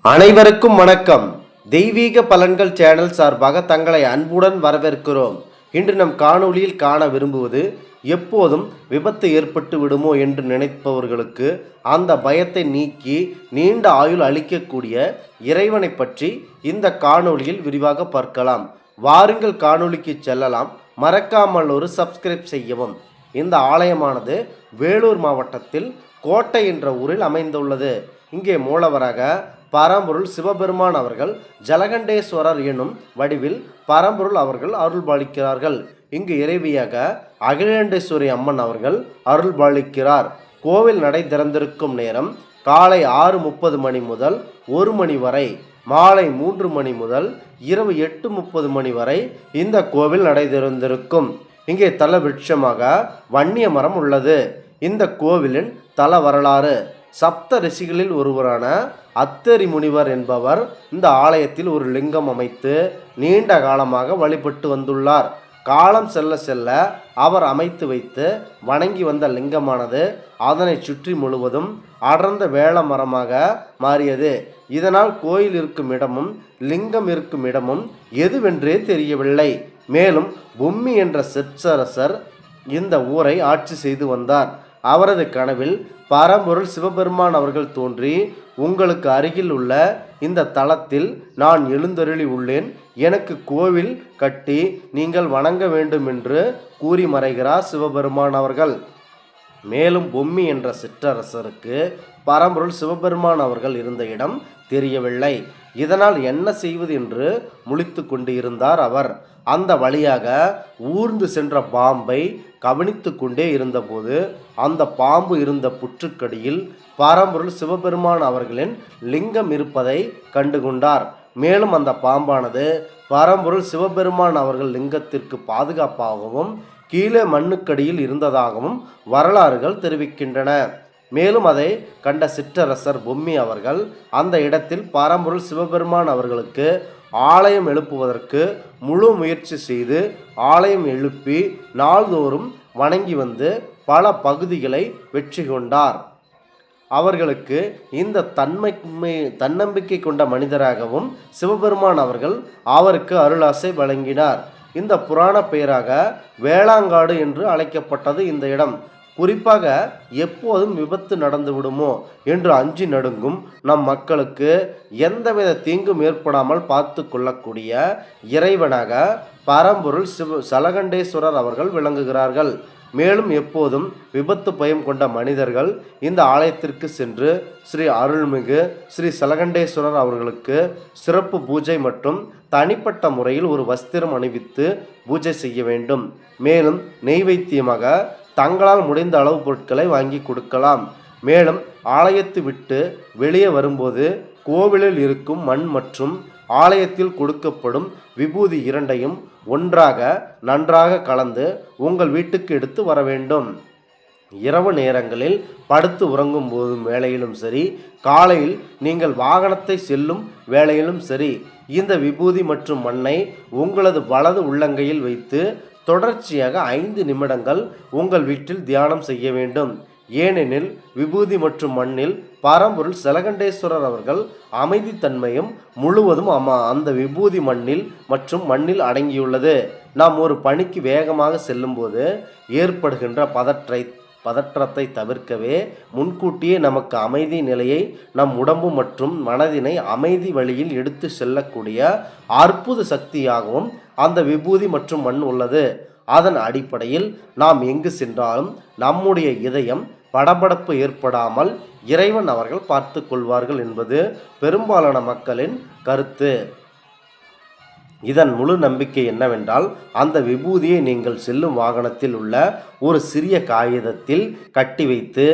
அனைவருக்கும் வணக்கம். தெய்வீக பலன்கள் சேனல் சார்பாக தங்களை அன்புடன் வரவேற்கிறோம். இன்று நம் காணொளியில் காண விரும்புவது, எப்போதும் விபத்து ஏற்பட்டு விடுமோ என்று நினைப்பவர்களுக்கு அந்த பயத்தை நீக்கி நீண்ட ஆயுள் அளிக்கக்கூடிய இறைவனை பற்றி இந்த காணொளியில் விரிவாக பார்க்கலாம். வாருங்கள் காணொளிக்கு செல்லலாம். மறக்காமல் ஒரு சப்ஸ்கிரைப் செய்யவும். இந்த ஆலயமானது வேலூர் மாவட்டத்தில் கோட்டை என்ற ஊரில் அமைந்துள்ளது. இங்கே மூலவராக பரம்பொருள் சிவபெருமான் அவர்கள் ஜலகண்டேஸ்வரர் எனும் வடிவில் பரம்பொருள் அவர்கள் அருள்பாலிக்கிறார்கள். இங்கு இறைவியாக அகிலாண்டேஸ்வரி அம்மன் அவர்கள் அருள்பாலிக்கிறார். கோவில் நடை திறந்திருக்கும் நேரம் காலை 6:30 மணி முதல் 1 மணி வரை, மாலை 3 மணி முதல் இரவு 8:30 மணி வரை இந்த கோவில் நடை திறந்திருக்கும். இங்கே தல விருட்சமாக வன்னிய மரம் உள்ளது. இந்த கோவிலின் தல வரலாறு, சப்த ரிஷிகளில் ஒருவரான அத்திரி முனிவர் என்பவர் இந்த ஆலயத்தில் ஒரு லிங்கம் அமைத்து நீண்ட காலமாக வழிபட்டு வந்துள்ளார். காலம் செல்ல செல்ல அவர் அமைத்து வைத்து வணங்கி வந்த லிங்கமானது அதனை சுற்றி முழுவதும் அடர்ந்த வேள மரமாக மாறியது. இதனால் கோயில் இருக்கும் இடமும் லிங்கம் இருக்கும் இடமும் எதுவென்றே தெரியவில்லை. மேலும் பொம்மி என்ற சிற்றரசர் இந்த ஊரை ஆட்சி செய்து வந்தார். அவரது கனவில் பரம்பொருள் சிவபெருமான் அவர்கள் தோன்றி, உங்களுக்கு அருகில் உள்ள இந்த தலத்தில் நான் எழுந்தருளி உள்ளேன், எனக்கு கோவில் கட்டி நீங்கள் வணங்க வேண்டும் என்று கூறி மறைகிறார் சிவபெருமான் அவர்கள். மேலும் பொம்மி என்ற சிற்றரசருக்கு பரம்பொருள் சிவபெருமான் அவர்கள் இருந்த இடம் தெரியவில்லை. இதனால் என்ன செய்வது என்று முழித்து கொண்டு இருந்தார் அவர். அந்த வழியாக ஊர்ந்து சென்ற பாம்பை கவனித்து கொண்டே இருந்தபோது அந்த பாம்பு இருந்த புற்றுக்கடியில் பரம்பொருள் சிவபெருமான் அவர்களின் லிங்கம் இருப்பதை கண்டுகொண்டார். மேலும் அந்த பாம்பானது பரம்பொருள் சிவபெருமான் அவர்கள் லிங்கத்திற்கு பாதுகாப்பாகவும் கீழே மண்ணுக்கடியில் இருந்ததாகவும் வரலாறுகள் தெரிவிக்கின்றன. மேலும் அதை கண்ட சிற்றரசர் பொம்மி அவர்கள் அந்த இடத்தில் பரம்பொருள் சிவபெருமான் அவர்களுக்கு ஆலயம் எழுப்புவதற்கு முழு முயற்சி செய்து ஆலயம் எழுப்பி நாள்தோறும் வணங்கி வந்து பல பகுதிகளை வெற்றி கொண்டார். அவர்களுக்கு இந்த தன்னம்பிக்கை கொண்ட மனிதராகவும் சிவபெருமான் அவர்கள் அவருக்கு அருளாசை வழங்கினார். இந்த புராண பெயராக வேளாங்காடு என்று அழைக்கப்பட்டது இந்த இடம். குறிப்பாக எப்போதும் விபத்து நடந்து விடுமோ என்று அஞ்சி நடுங்கும் நம் மக்களுக்கு எந்தவித தீங்கும் ஏற்படாமல் பார்த்து கொள்ளக்கூடிய இறைவனாக பரம்பொருள் ஜலகண்டேஸ்வரர் அவர்கள் விளங்குகிறார்கள். மேலும் எப்போதும் விபத்து பயம் கொண்ட மனிதர்கள் இந்த ஆலயத்திற்கு சென்று ஸ்ரீ அருள்மிகு ஸ்ரீ ஜலகண்டேஸ்வரர் அவர்களுக்கு சிறப்பு பூஜை மற்றும் தனிப்பட்ட முறையில் ஒரு வஸ்திரம் அணிவித்து பூஜை செய்ய வேண்டும். மேலும் நெய்வேத்தியமாக தங்களால் முடிந்த அளவு பொருட்களை வாங்கி கொடுக்கலாம். மேலும் ஆலயத்தை விட்டு வெளியே வரும்போது கோவிலில் இருக்கும் மண் மற்றும் ஆலயத்தில் கொடுக்கப்படும் விபூதி இரண்டையும் ஒன்றாக நன்றாக கலந்து உங்கள் வீட்டுக்கு எடுத்து வர வேண்டும். இரவு நேரங்களில் படுத்து உறங்கும் போதும் வேளையிலும் சரி, காலையில் நீங்கள் வாகனத்தை செல்லும் வேளையிலும் சரி, இந்த விபூதி மற்றும் மண்ணை உங்களது வலது உள்ளங்கையில் வைத்து தொடர்ச்சியாக 5 நிமிடங்கள் உங்கள் வீட்டில் தியானம் செய்ய வேண்டும். ஏனெனில் விபூதி மற்றும் மண்ணில் பரம்பொருள் ஜலகண்டேஸ்வரர் அவர்கள் அமைதித்தன்மையும் முழுவதும் அந்த விபூதி மண்ணில் மற்றும் மண்ணில் அடங்கியுள்ளது. நாம் ஒரு பணிக்கு வேகமாக செல்லும்போது ஏற்படுகின்ற பதற்றத்தை தவிர்க்கவே முன்கூட்டியே நமக்கு அமைதி நிலையை, நம் உடம்பு மற்றும் மனதினை அமைதி வழியில் எடுத்து செல்லக்கூடிய அற்புத சக்தியாகவும் அந்த விபூதி மற்றும் மண் உள்ளது. அதன் அடிப்படையில் நாம் எங்கு சென்றாலும் நம்முடைய இதயம் படபடப்பு ஏற்படாமல் இறைவன் அவர்கள் பார்த்து கொள்வார்கள் என்பது பெரும்பாலான மக்களின் கருத்து. இதன் முழு நம்பிக்கை என்னவென்றால், அந்த விபூதியை நீங்கள் செல்லும் வாகனத்தில் உள்ள ஒரு சிறிய காகிதத்தில் கட்டி வைத்து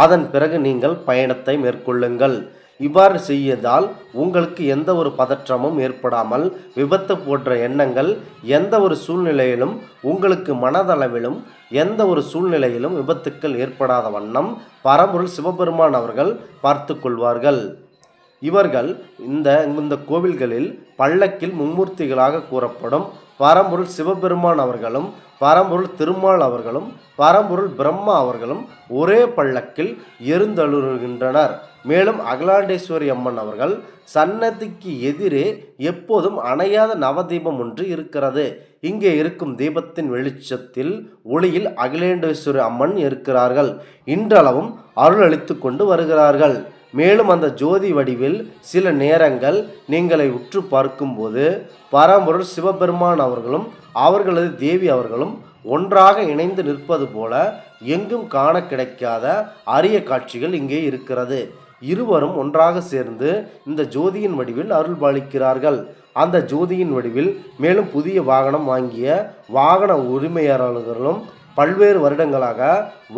அதன் பிறகு நீங்கள் பயணத்தை மேற்கொள்ளுங்கள். இவ்வாறு செய்வதால் உங்களுக்கு எந்த ஒரு பதற்றமும் ஏற்படாமல் விபத்து போன்ற எண்ணங்கள் எந்த ஒரு சூழ்நிலையிலும், உங்களுக்கு மனதளவிலும் எந்த ஒரு சூழ்நிலையிலும் விபத்துக்கள் ஏற்படாத வண்ணம் பரம்பொருள் சிவபெருமான் அவர்கள் பார்த்து கொள்வார்கள். இவர்கள் இந்த கோவில்களில் பல்லக்கில் மும்மூர்த்திகளாக கூறப்படும் பரம்பொருள் சிவபெருமான் அவர்களும் பரம்பொருள் திருமால் அவர்களும் பரம்பொருள் பிரம்மா அவர்களும் ஒரே பல்லக்கில் எழுந்தருளுகின்றனர். மேலும் அகிலாண்டேஸ்வரி அம்மன் அவர்கள் சன்னதிக்கு எதிரே எப்போதும் அணையாத நவதீபம் ஒன்று இருக்கிறது. இங்கே இருக்கும் தீபத்தின் வெளிச்சத்தில் ஒளியில் அகிலாண்டேஸ்வரி அம்மன் இருக்கிறார்கள். இன்றளவும் அருள் அளித்து கொண்டு வருகிறார்கள். மேலும் அந்த ஜோதி வடிவில் சில நேரங்கள் நீங்களை உற்று பார்க்கும்போது பரம்பொருள் சிவபெருமான் அவர்களும் அவர்களது தேவி அவர்களும் ஒன்றாக இணைந்து நிற்பது போல எங்கும் காண கிடைக்காத அரிய காட்சிகள் இங்கே இருக்கிறது. இருவரும் ஒன்றாக சேர்ந்து இந்த ஜோதியின் வடிவில் அருள் பாலிக்கிறார்கள். அந்த ஜோதியின் வடிவில் மேலும் புதிய வாகனம் வாங்கிய வாகன உரிமையாளர்களும் பல்வேறு வருடங்களாக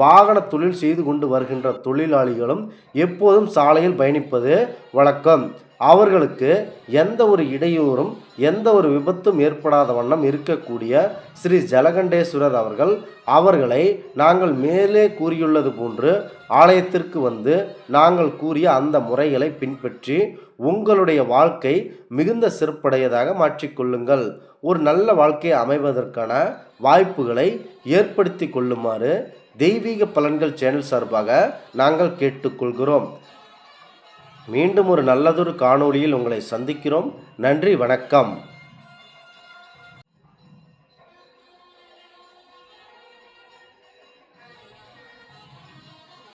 வாகன தொழில் செய்து கொண்டு வருகின்ற தொழிலாளிகளும் எப்போதும் சாலையில் பயணிப்பது வழக்கம். அவர்களுக்கு எந்த ஒரு இடையூறும் எந்த ஒரு விபத்தும் ஏற்படாத வண்ணம் இருக்கக்கூடிய ஸ்ரீ ஜலகண்டேஸ்வரர் அவர்களை நாங்கள் மேலே கூறியுள்ளது போன்று ஆலயத்திற்கு வந்து நாங்கள் கூறிய அந்த முறைகளை பின்பற்றி உங்களுடைய வாழ்க்கை மிகுந்த சிறப்புடையதாக மாற்றிக்கொள்ளுங்கள். ஒரு நல்ல வாழ்க்கையை அமைவதற்கான வாய்ப்புகளை ஏற்படுத்தி கொள்ளுமாறு தெய்வீக பலன்கள் சேனல் சார்பாக நாங்கள் கேட்டுக்கொள்கிறோம். மீண்டும் ஒரு நல்லதொரு காணொளியில் உங்களை சந்திக்கிறோம். நன்றி, வணக்கம்.